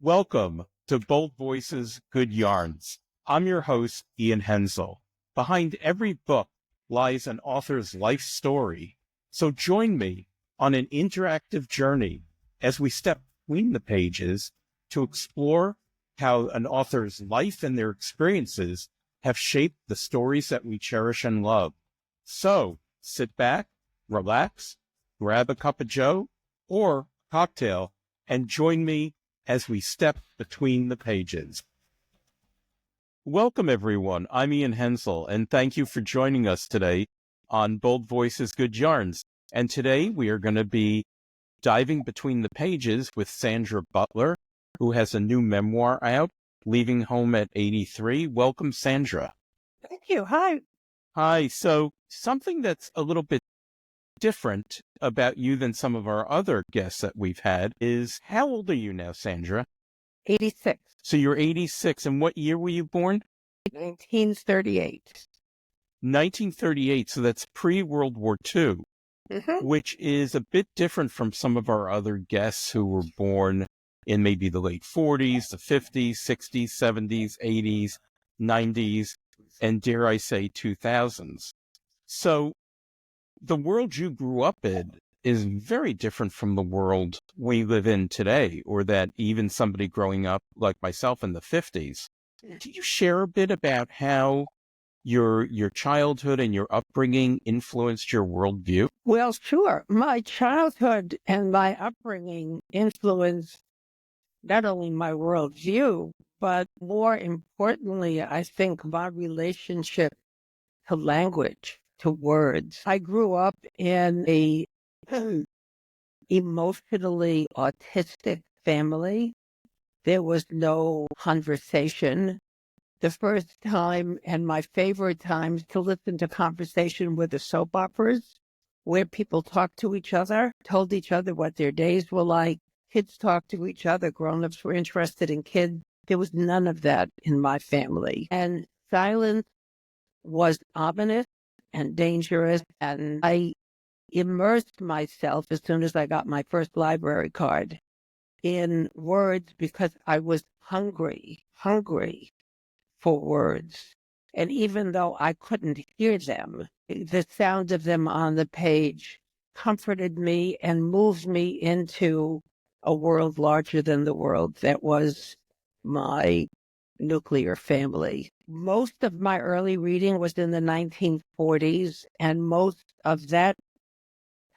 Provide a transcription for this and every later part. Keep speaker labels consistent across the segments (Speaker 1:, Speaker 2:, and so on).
Speaker 1: Welcome to Bold Voices, Good Yarns. I'm your host, Ian Henzel. Behind every book lies an author's life story. So join me on an interactive journey as we step between the pages to explore how an author's life and their experiences have shaped the stories that we cherish and love. So sit back, relax, grab a cup of joe or a cocktail, and join me as we step between the pages. Welcome, everyone. I'm Ian Henzel, and thank you for joining us today on Bold Voices, Good Yarns. And today we are going to be diving between the pages with Sandra Butler, who has a new memoir out, Leaving Home at 83. Welcome, Sandra.
Speaker 2: Thank you. Hi.
Speaker 1: Hi. So something that's a little bit different about you than some of our other guests that we've had is, how old are you now, Sandra?
Speaker 2: 86.
Speaker 1: So you're 86. And what year were you born?
Speaker 2: 1938.
Speaker 1: 1938. So that's pre-World War II, which is a bit different from some of our other guests who were born in maybe the late 40s, the 50s, 60s, 70s, 80s, 90s, and dare I say 2000s. So the world you grew up in is very different from the world we live in today, or that even somebody growing up like myself in the 50s. Do you share a bit about how your childhood and your upbringing influenced your worldview?
Speaker 2: Well, sure. My childhood and my upbringing influenced not only my worldview, but more importantly, I think my relationship to language, to words. I grew up in a emotionally autistic family. There was no conversation. The first time and my favorite times to listen to conversation were the soap operas, where people talked to each other, told each other what their days were like. Kids talked to each other. Grown-ups were interested in kids. There was none of that in my family. And silence was ominous and dangerous. And I immersed myself as soon as I got my first library card in words because I was hungry for words. And even though I couldn't hear them, the sound of them on the page comforted me and moved me into a world larger than the world that was my nuclear family. Most of my early reading was in the 1940s, and most of that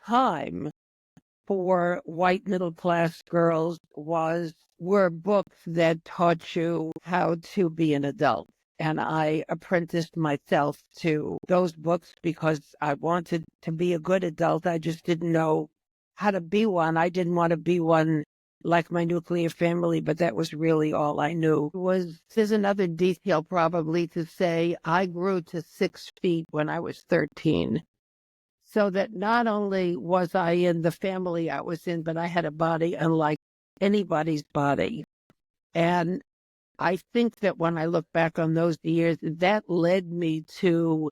Speaker 2: time for white middle-class girls were books that taught you how to be an adult. And I apprenticed myself to those books because I wanted to be a good adult. I just didn't know how to be one. I didn't want to be one like my nuclear family, but that was really all I knew. There's another detail probably to say. I grew to 6 feet when I was 13. So that not only was I in the family I was in, but I had a body unlike anybody's body. And I think that when I look back on those years, that led me to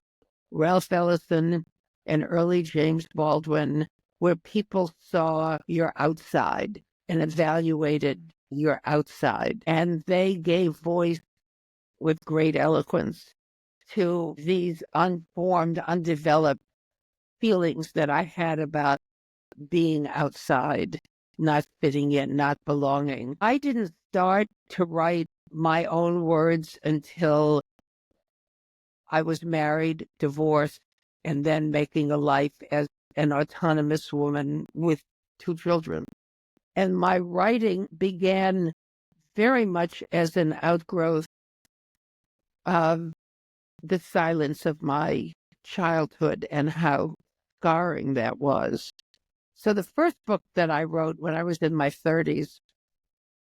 Speaker 2: Ralph Ellison and early James Baldwin, where people saw your outside and evaluated your outside. And they gave voice with great eloquence to these unformed, undeveloped feelings that I had about being outside, not fitting in, not belonging. I didn't start to write my own words until I was married, divorced, and then making a life as an autonomous woman with 2 children. And my writing began very much as an outgrowth of the silence of my childhood and how scarring that was. So the first book that I wrote when I was in my 30s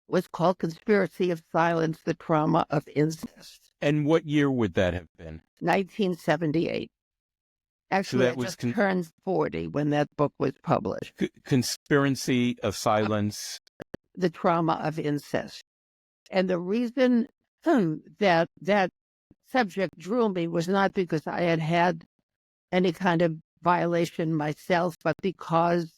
Speaker 2: was called Conspiracy of Silence, The Trauma of Incest.
Speaker 1: And what year would that have been?
Speaker 2: 1978. Actually,
Speaker 1: So that
Speaker 2: I just turned 40 when that book was published.
Speaker 1: Conspiracy of Silence.
Speaker 2: The Trauma of Incest. And the reason that subject drew me was not because I had had any kind of violation myself, but because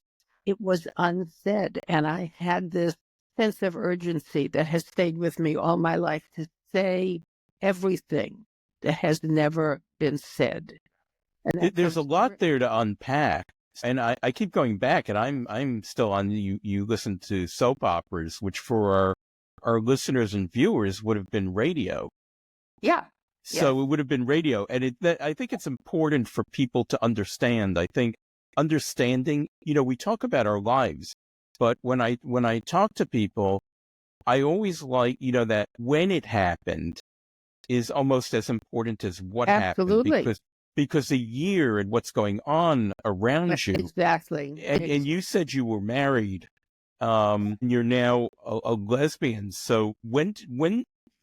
Speaker 2: it was unsaid. And I had this sense of urgency that has stayed with me all my life to say everything that has never been said. And
Speaker 1: There's a lot there to unpack. And I keep going back, and I'm still on you listen to soap operas, which for our listeners and viewers would have been radio.
Speaker 2: Yeah.
Speaker 1: So It would have been radio. And I think it's important for people to understand. I think understanding, we talk about our lives, but when I talk to people, I always like, that when it happened is almost as important as what
Speaker 2: Absolutely.
Speaker 1: happened, because a year and what's going on around you.
Speaker 2: Exactly.
Speaker 1: And you said you were married. You're now a lesbian. So when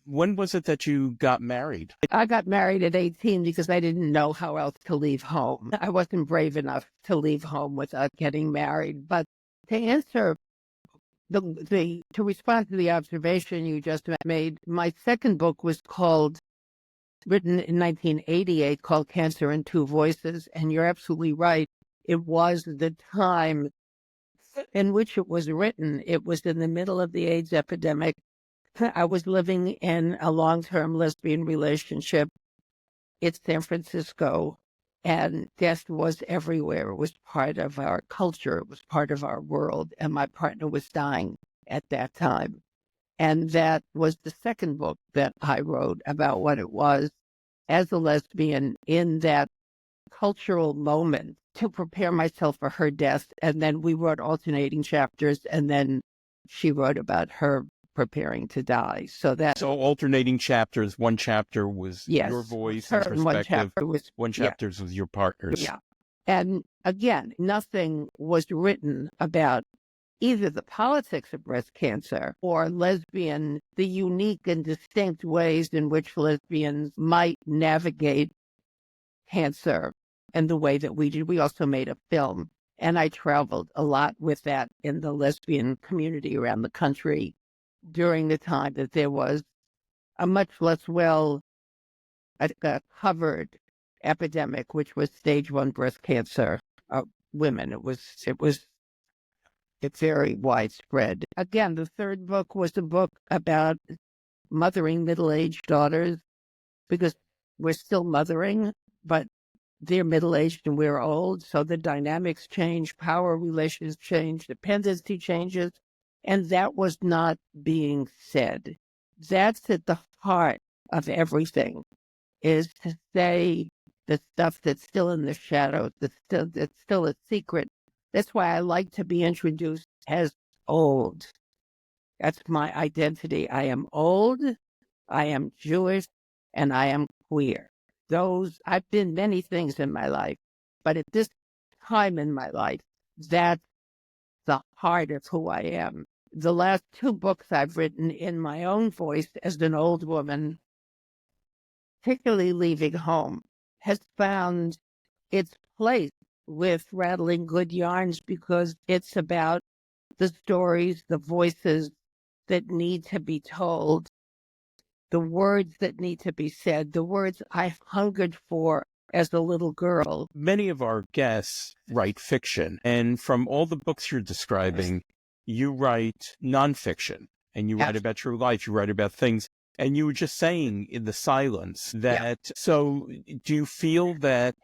Speaker 1: was it that you got married?
Speaker 2: I got married at 18 because I didn't know how else to leave home. I wasn't brave enough to leave home without getting married. But to answer to respond to the observation you just made, my second book was written in 1988, called Cancer in Two Voices. And you're absolutely right. It was the time in which it was written. It was in the middle of the AIDS epidemic. I was living in a long-term lesbian relationship in San Francisco, and death was everywhere. It was part of our culture. It was part of our world, and my partner was dying at that time. And that was the second book that I wrote about what it was as a lesbian in that cultural moment to prepare myself for her death. And then we wrote alternating chapters, and then she wrote about her preparing to die. So
Speaker 1: alternating chapters. One chapter was your voice and perspective. One chapter was your partner's.
Speaker 2: Yeah. And again, nothing was written about either the politics of breast cancer or the unique and distinct ways in which lesbians might navigate cancer and the way that we did. We also made a film, and I traveled a lot with that in the lesbian community around the country during the time that there was a much less covered epidemic, which was stage 1 breast cancer of women. It's very widespread. Again, the third book was a book about mothering middle-aged daughters, because we're still mothering, but they're middle-aged and we're old. So the dynamics change, power relations change, dependency changes. And that was not being said. That's at the heart of everything, is to say the stuff that's still in the shadows, that's still a secret. That's why I like to be introduced as old. That's my identity. I am old, I am Jewish, and I am queer. I've been many things in my life, but at this time in my life, that's the heart of who I am. The last 2 books I've written in my own voice as an old woman, particularly leaving home, has found its place with Rattling Good Yarns, because it's about the stories, the voices that need to be told, the words that need to be said, the words I hungered for as a little girl.
Speaker 1: Many of our guests write fiction, and from all the books you're describing, you write nonfiction, and you write about your life, you write about things. And you were just saying in the silence that, so do you feel that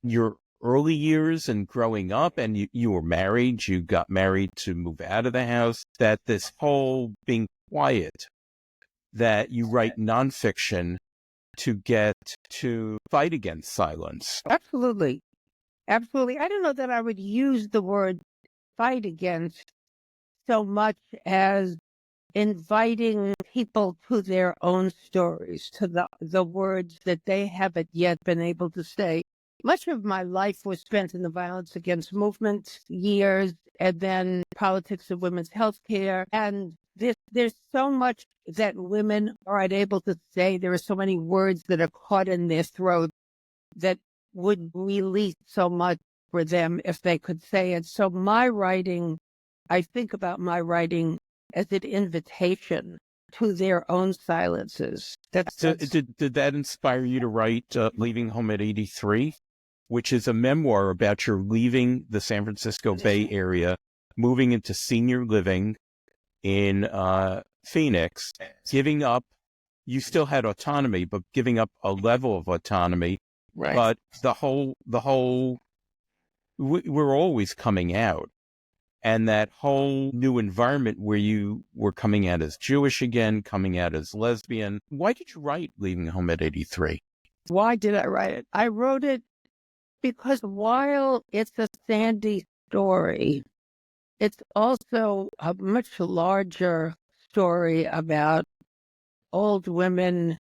Speaker 1: your early years and growing up, and you were married, you got married to move out of the house, that this whole being quiet, that you write nonfiction to get to fight against silence?
Speaker 2: Absolutely. Absolutely. I don't know that I would use the word fight against so much as inviting people to their own stories, to the words that they haven't yet been able to say. Much of my life was spent in the violence against movement years, and then politics of women's health care. And there's so much that women are unable to say. There are so many words that are caught in their throat that would release so much for them if they could say it. So I think about my writing as an invitation to their own silences.
Speaker 1: Did that inspire you to write Leaving Home at 83? which is a memoir about your leaving the San Francisco Bay Area, moving into senior living in Phoenix, giving up. You still had autonomy, but giving up a level of autonomy.
Speaker 2: Right.
Speaker 1: But we're always coming out. And that whole new environment where you were coming out as Jewish again, coming out as lesbian. Why did you write Leaving Home at 83?
Speaker 2: Why did I write it? I wrote it because while it's a Sandy story, it's also a much larger story about old women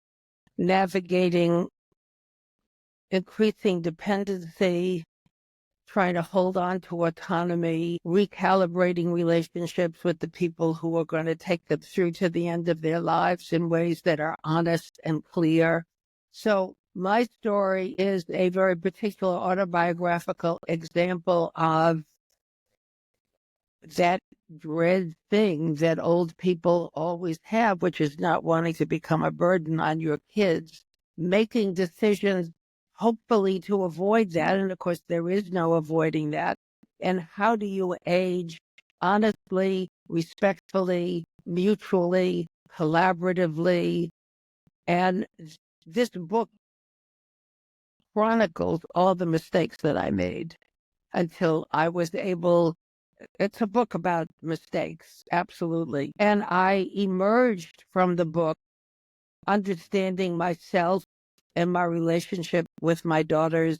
Speaker 2: navigating increasing dependency, trying to hold on to autonomy, recalibrating relationships with the people who are going to take them through to the end of their lives in ways that are honest and clear. So my story is a very particular autobiographical example of that dread thing that old people always have, which is not wanting to become a burden on your kids, making decisions hopefully to avoid that. And of course, there is no avoiding that. And how do you age honestly, respectfully, mutually, collaboratively? And this book chronicles all the mistakes that I made until I was able. It's a book about mistakes, absolutely. And I emerged from the book understanding myself and my relationship with my daughters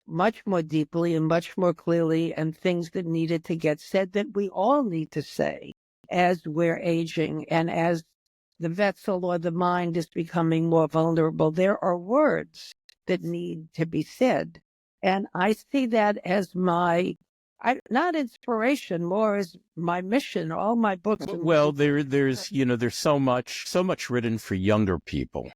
Speaker 2: much more deeply and much more clearly, and things that needed to get said that we all need to say as we're aging and as the vessel or the mind is becoming more vulnerable. There are words that need to be said. And I see that as not inspiration, more as my mission. All my books.
Speaker 1: Well, there's so much written for younger people.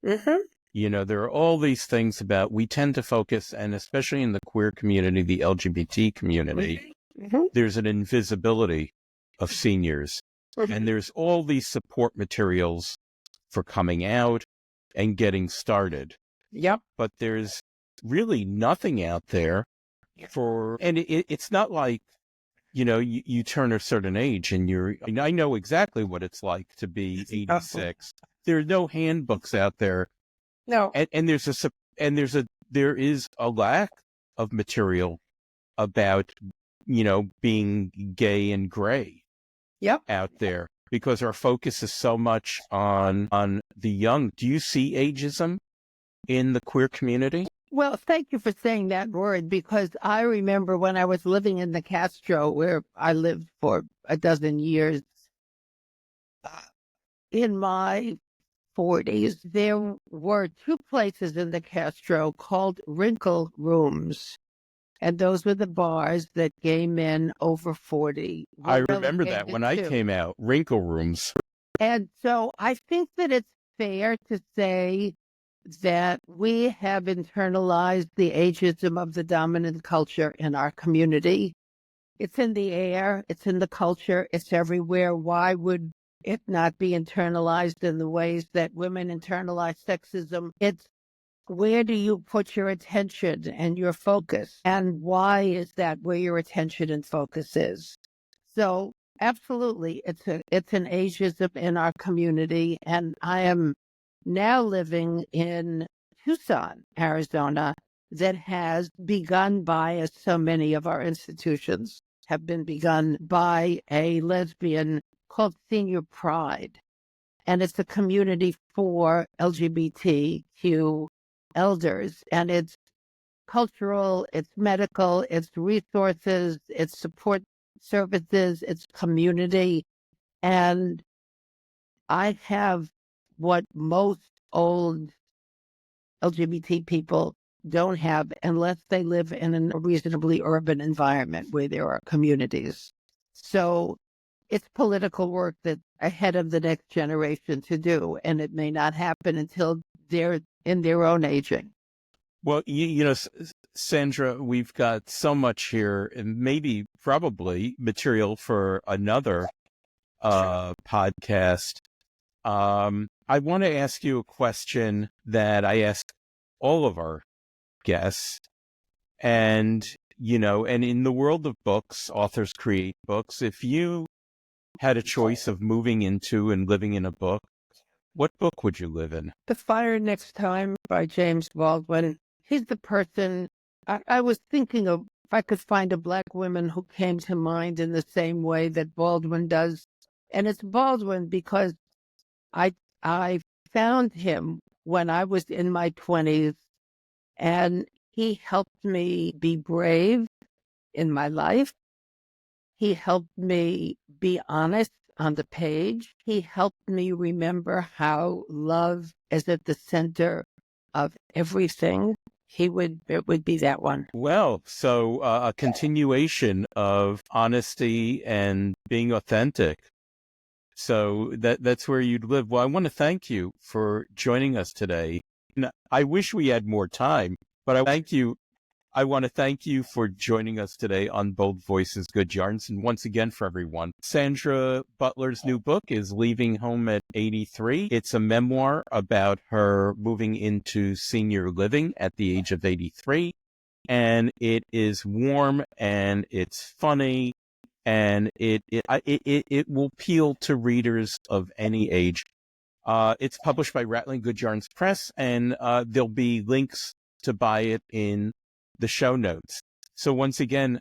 Speaker 2: Mm-hmm.
Speaker 1: There are all these things about, we tend to focus, and especially in the queer community, the LGBT community,
Speaker 2: Mm-hmm.
Speaker 1: there's an invisibility of seniors.
Speaker 2: Mm-hmm.
Speaker 1: And there's all these support materials for coming out and getting started.
Speaker 2: Yep.
Speaker 1: But there's really nothing out there and it's not like, you turn a certain age and I know exactly what it's like to be 86. There are no handbooks out there.
Speaker 2: No.
Speaker 1: And there is a lack of material about, being gay and gray.
Speaker 2: Yep.
Speaker 1: Out there, because our focus is so much on the young. Do you see ageism in the queer community?
Speaker 2: Well, thank you for saying that word, because I remember when I was living in the Castro, where I lived for a dozen years, in my 40s, there were two places in the Castro called wrinkle rooms. And those were the bars that gay men over 40 were
Speaker 1: I remember that
Speaker 2: relegated
Speaker 1: when I
Speaker 2: to.
Speaker 1: came out, wrinkle rooms.
Speaker 2: And so I think that it's fair to say that we have internalized the ageism of the dominant culture in our community. It's in the air, it's in the culture, it's everywhere. Why would it not be internalized in the ways that women internalize sexism? It's where do you put your attention and your focus? And why is that where your attention and focus is? So absolutely, it's an ageism in our community. And I am now living in Tucson, Arizona, that has begun by, as so many of our institutions have been begun by, a lesbian called Senior Pride. And it's a community for LGBTQ elders. And it's cultural, it's medical, it's resources, it's support services, it's community. And I have what most old LGBT people don't have unless they live in a reasonably urban environment where there are communities. So it's political work that's ahead of the next generation to do, and it may not happen until they're in their own aging.
Speaker 1: Well, Sandra, we've got so much here, and probably material for another podcast. I want to ask you a question that I ask all of our guests, And, and in the world of books, authors create books. If you had a choice of moving into and living in a book, what book would you live in?
Speaker 2: The Fire Next Time by James Baldwin. He's the person I was thinking of. If I could find a Black woman who came to mind in the same way that Baldwin does. And it's Baldwin because I found him when I was in my 20s, and he helped me be brave in my life. He helped me be honest on the page. He helped me remember how love is at the center of everything. It would be that one.
Speaker 1: Well, so a continuation of honesty and being authentic. So that's where you'd live. Well, I want to thank you for joining us today. And I wish we had more time, but I want to thank you for joining us today on Bold Voices, Good Yarns. And once again, for everyone, Sandra Butler's new book is Leaving Home at 83. It's a memoir about her moving into senior living at the age of 83. And it is warm and it's funny, and it will appeal to readers of any age. It's published by Rattling Good Yarns Press, and there'll be links to buy it in the show notes. So once again,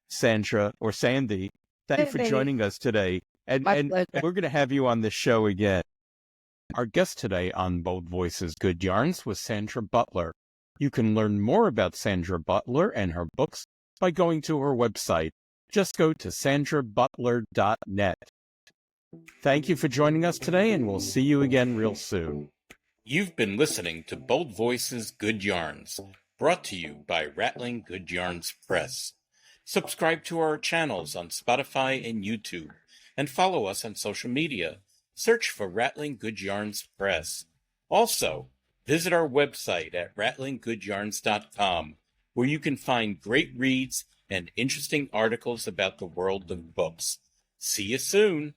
Speaker 1: Sandra or Sandy, thank you for joining us today. And we're going to have you on the show again. Our guest today on Bold Voices, Good Yarns was Sandra Butler. You can learn more about Sandra Butler and her books by going to her website. Just go to sandrabutler.net. Thank you for joining us today, and we'll see you again real soon. You've been listening to Bold Voices, Good Yarns, brought to you by Rattling Good Yarns Press. Subscribe to our channels on Spotify and YouTube, and follow us on social media. Search for Rattling Good Yarns Press. Also, visit our website at rattlinggoodyarns.com, where you can find great reads and interesting articles about the world of books. See you soon!